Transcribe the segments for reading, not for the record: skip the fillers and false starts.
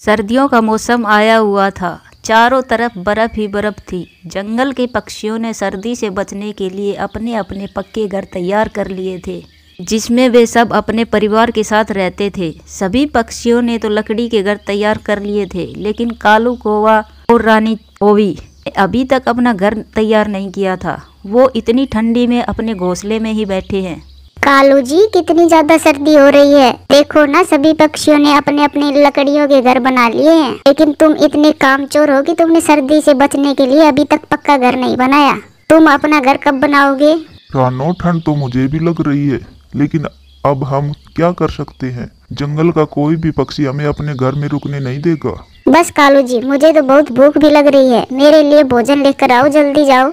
सर्दियों का मौसम आया हुआ था। चारों तरफ बर्फ ही बर्फ थी। जंगल के पक्षियों ने सर्दी से बचने के लिए अपने अपने पक्के घर तैयार कर लिए थे, जिसमें वे सब अपने परिवार के साथ रहते थे। सभी पक्षियों ने तो लकड़ी के घर तैयार कर लिए थे, लेकिन कालू कौवा और रानी कौवी ने अभी तक अपना घर तैयार नहीं किया था। वो इतनी ठंडी में अपने घोंसले में ही बैठे हैं। कालू जी, कितनी ज्यादा सर्दी हो रही है। देखो ना, सभी पक्षियों ने अपने अपने लकड़ियों के घर बना लिए हैं, लेकिन तुम इतने कामचोर हो कि तुमने सर्दी से बचने के लिए अभी तक पक्का घर नहीं बनाया। तुम अपना घर कब बनाओगे? रानो, ठंड तो मुझे भी लग रही है, लेकिन अब हम क्या कर सकते हैं। जंगल का कोई भी पक्षी हमें अपने घर में रुकने नहीं देगा। बस कालू जी, मुझे तो बहुत भूख भी लग रही है। मेरे लिए भोजन लेकर आओ, जल्दी जाओ,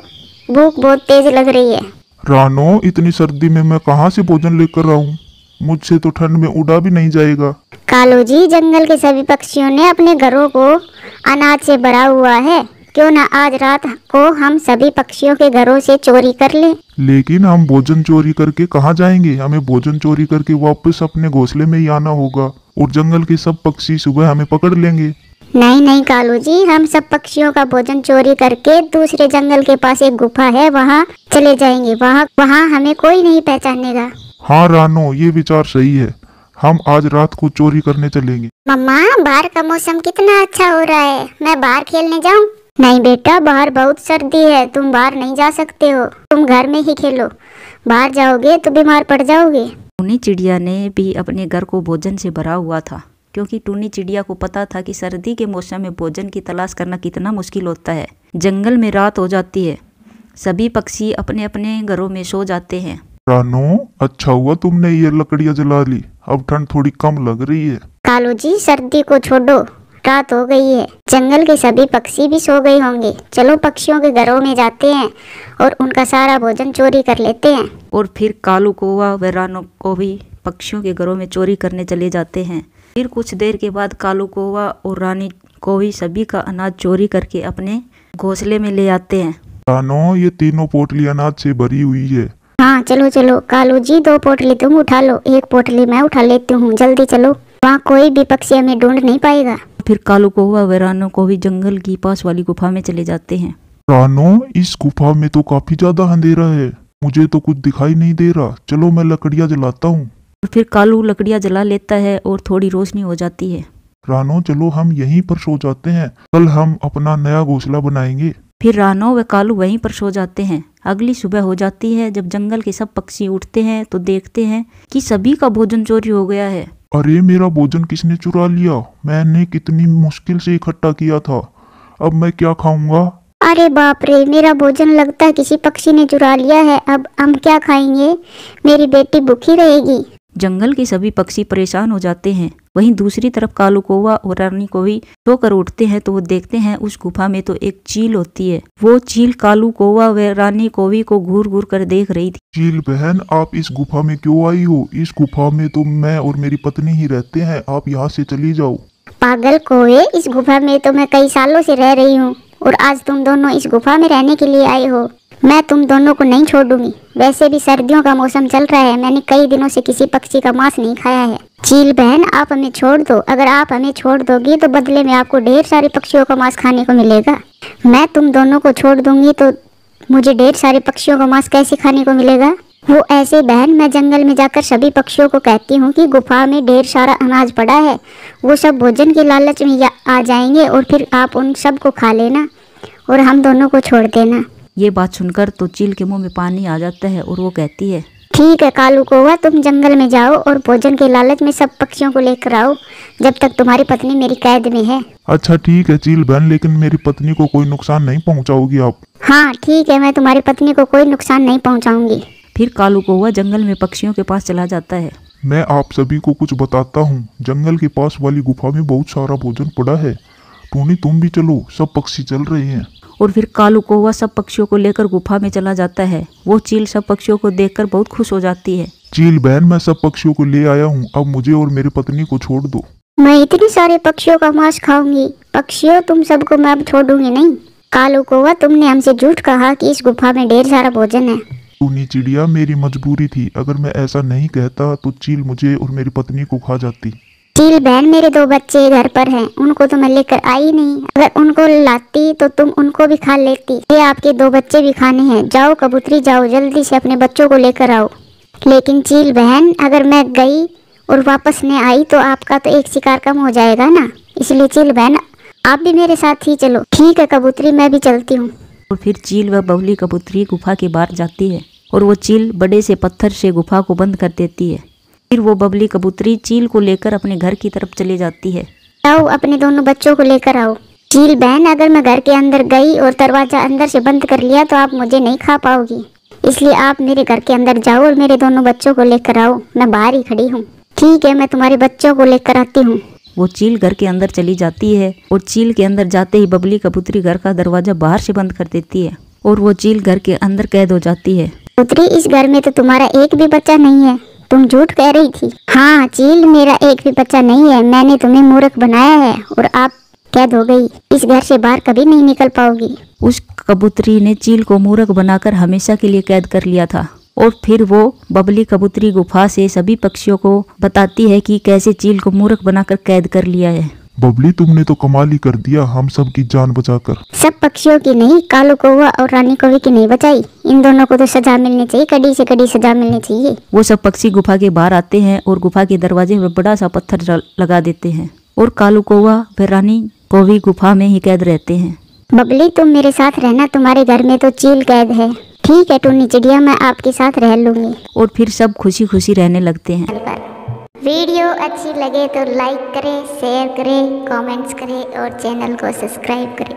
भूख बहुत तेज लग रही है। रानो, इतनी सर्दी में मैं कहाँ से भोजन लेकर आऊँ? मुझसे तो ठंड में उड़ा भी नहीं जाएगा। कालू जी, जंगल के सभी पक्षियों ने अपने घरों को अनाज से भरा हुआ है। क्यों ना आज रात को हम सभी पक्षियों के घरों से चोरी कर लें। लेकिन हम भोजन चोरी करके कहाँ जाएंगे? हमें भोजन चोरी करके वापस अपने घोंसले में ही आना होगा, और जंगल के सब पक्षी सुबह हमें पकड़ लेंगे। नहीं नहीं कालू जी, हम सब पक्षियों का भोजन चोरी करके दूसरे जंगल के पास एक गुफा है, वहाँ चले जाएंगे। वहाँ हमें कोई नहीं पहचानेगा। हाँ रानो, ये विचार सही है। हम आज रात को चोरी करने चलेंगे। मम्मा, बाहर का मौसम कितना अच्छा हो रहा है, मैं बाहर खेलने जाऊँ? नहीं बेटा, बाहर बहुत सर्दी है, तुम बाहर नहीं जा सकते हो। तुम घर में ही खेलो, बाहर जाओगे तो बीमार पड़ जाओगे। टूनी चिड़िया ने भी अपने घर को भोजन से भरा हुआ था, क्योंकि टूनी चिड़िया को पता था कि सर्दी के मौसम में भोजन की तलाश करना कितना मुश्किल होता है। जंगल में रात हो जाती है, सभी पक्षी अपने अपने घरों में सो जाते हैं। रानो, अच्छा हुआ तुमने ये लकड़ियाँ जला ली, अब ठंड थोड़ी कम लग रही है। कालू जी, सर्दी को छोड़ो, रात हो गई है, जंगल के सभी पक्षी भी सो गए होंगे। चलो पक्षियों के घरों में जाते हैं और उनका सारा भोजन चोरी कर लेते हैं। और फिर कालू कौवा व रानो को भी पक्षियों के घरों में चोरी करने चले जाते हैं। फिर कुछ देर के बाद कालू कौवा और रानी कौवी सभी का अनाज चोरी करके अपने घोंसले में ले आते हैं। रानो, ये तीनों पोटली अनाज से भरी हुई है। हाँ चलो चलो कालू जी, 2 पोटली तुम उठा लो, 1 पोटली मैं उठा लेती हूँ, जल्दी चलो, वहाँ कोई भी पक्षी हमें ढूंढ नहीं पाएगा। फिर कालू कौवा व रानो कौवी जंगल की पास वाली गुफा में चले जाते हैं। रानो, इस गुफा में तो काफी ज्यादा अंधेरा है, मुझे तो कुछ दिखाई नहीं दे रहा। चलो मैं लकड़ियाँ जलाता हूँ। फिर कालू लकड़ियाँ जला लेता है और थोड़ी रोशनी हो जाती है। रानो, चलो हम यहीं पर सो जाते हैं, कल हम अपना नया घोंसला बनाएंगे। फिर रानो व कालू वहीं पर सो जाते हैं। अगली सुबह हो जाती है। जब जंगल के सब पक्षी उठते हैं तो देखते हैं कि सभी का भोजन चोरी हो गया है। अरे, मेरा भोजन किसने चुरा लिया? मैंने कितनी मुश्किल से इकट्ठा किया था, अब मैं क्या खाऊंगा? अरे बाप रे, मेरा भोजन लगता है किसी पक्षी ने चुरा लिया है। अब हम क्या खाएंगे? मेरी बेटी भूखी रहेगी। जंगल के सभी पक्षी परेशान हो जाते हैं। वहीं दूसरी तरफ कालू कौवा और रानी कौवी सोकर उठते हैं तो वो देखते हैं उस गुफा में तो एक चील होती है। वो चील कालू कौवा व रानी कौवी को घूर घूर कर देख रही थी। चील बहन, आप इस गुफा में क्यों आई हो? इस गुफा में तो मैं और मेरी पत्नी ही रहते हैं, आप यहाँ से चली जाओ। पागल कौवे, इस गुफा में तो मैं कई सालों से रह रही हूँ और आज तुम दोनों इस गुफा में रहने के लिए आए हो। मैं तुम दोनों को नहीं छोड़ूंगी। वैसे भी सर्दियों का मौसम चल रहा है, मैंने कई दिनों से किसी पक्षी का मांस नहीं खाया है। चील बहन, आप हमें छोड़ दो। अगर आप हमें छोड़ दोगी तो बदले में आपको ढेर सारे पक्षियों का मांस खाने को मिलेगा। मैं तुम दोनों को छोड़ दूंगी तो मुझे ढेर सारे पक्षियों का मांस कैसे खाने को मिलेगा? वो ऐसे बहन, मैं जंगल में जाकर सभी पक्षियों को कहती हूँ कि गुफा में ढेर सारा अनाज पड़ा है, वो सब भोजन के लालच में आ जाएंगे और फिर आप उन सब को खा लेना और हम दोनों को छोड़ देना। ये बात सुनकर तो चील के मुंह में पानी आ जाता है और वो कहती है, ठीक है कालू कौवा, तुम जंगल में जाओ और भोजन के लालच में सब पक्षियों को लेकर आओ, जब तक तुम्हारी पत्नी मेरी कैद में है। अच्छा ठीक है चील बहन, लेकिन मेरी पत्नी को कोई नुकसान नहीं पहुँचाओगी आप? हाँ ठीक है, मैं तुम्हारी पत्नी को कोई नुकसान नहीं पहुँचाऊंगी। फिर कालू कौवा जंगल में पक्षियों के पास चला जाता है। मैं आप सभी को कुछ बताता हूँ, जंगल के पास वाली गुफा में बहुत सारा भोजन पड़ा है। टूनी, तुम भी चलो, सब पक्षी चल रहे हैं। और फिर कालू कौवा सब पक्षियों को लेकर गुफा में चला जाता है। वो चील सब पक्षियों को देखकर बहुत खुश हो जाती है। चील बहन, मैं सब पक्षियों को ले आया हूँ, अब मुझे और मेरी पत्नी को छोड़ दो। मैं इतने सारे पक्षियों का मांस खाऊंगी। पक्षियों, तुम सबको मैं अब छोड़ूंगी नहीं। कालू कौवा, तुमने हमसे झूठ कहा कि इस गुफा में ढेर सारा भोजन है। टूनी चिड़िया, मेरी मजबूरी थी, अगर मैं ऐसा नहीं कहता तो चील मुझे और मेरी पत्नी को खा जाती। चील बहन, मेरे 2 बच्चे घर पर हैं, उनको तो मैं लेकर आई नहीं। अगर उनको लाती तो तुम उनको भी खा लेती। ये आपके 2 बच्चे भी खाने हैं। जाओ कबूतरी जाओ, जल्दी से अपने बच्चों को लेकर आओ। लेकिन चील बहन, अगर मैं गई और वापस नहीं आई तो आपका तो एक शिकार कम हो जाएगा ना। इसलिए चील बहन, आप भी मेरे साथ ही चलो। ठीक है कबूतरी, मैं भी चलती हूँ। और फिर चील व बबली कबूतरी गुफा के बाहर जाती है और वो चील बड़े से पत्थर से गुफा को बंद कर देती है। फिर वो बबली कबूतरी चील को लेकर अपने घर की तरफ चली जाती है। आओ, अपने दोनों बच्चों को लेकर आओ। चील बहन, अगर मैं घर के अंदर गई और दरवाजा अंदर से बंद कर लिया तो आप मुझे नहीं खा पाओगी। इसलिए आप मेरे घर के अंदर जाओ और मेरे दोनों बच्चों को लेकर आओ। मैं बाहर ही खड़ी हूँ। ठीक है, मैं तुम्हारे बच्चों को लेकर आती हूँ। वो चील घर के अंदर चली जाती है और चील के अंदर जाते ही बबली कबूतरी घर का दरवाजा बाहर से बंद कर देती है और वो चील घर के अंदर कैद हो जाती है। कबूतरी, इस घर में तो तुम्हारा एक भी बच्चा नहीं है। तुम झूठ कह रही थी। हाँ चील, मेरा एक भी बच्चा नहीं है। मैंने तुम्हें मूर्ख बनाया है और आप कैद हो गई। इस घर से बाहर कभी नहीं निकल पाओगी। उस कबूतरी ने चील को मूर्ख बनाकर हमेशा के लिए कैद कर लिया था। और फिर वो बबली कबूतरी गुफा से सभी पक्षियों को बताती है कि कैसे चील को मूर्ख बनाकर कैद कर लिया है। बबली, तुमने तो कमाल ही कर दिया, हम सब की जान बचाकर। सब पक्षियों की नहीं, कालू कौवा और रानी कौवे की नहीं बचाई। इन दोनों को तो सजा मिलनी चाहिए, कड़ी से कड़ी सजा मिलनी चाहिए। वो सब पक्षी गुफा के बाहर आते हैं और गुफा के दरवाजे में बड़ा सा पत्थर लगा देते हैं और कालू कौवा व रानी कौवी गुफा में ही कैद रहते हैं। बबली, तुम मेरे साथ रहना, तुम्हारे घर में तो चील कैद है। ठीक है टूनी चिड़िया, मैं आपके साथ रह लूंगी। और फिर सब खुशी खुशी रहने लगते हैं। वीडियो अच्छी लगे तो लाइक करें, शेयर करें, कमेंट्स करें और चैनल को सब्सक्राइब करें।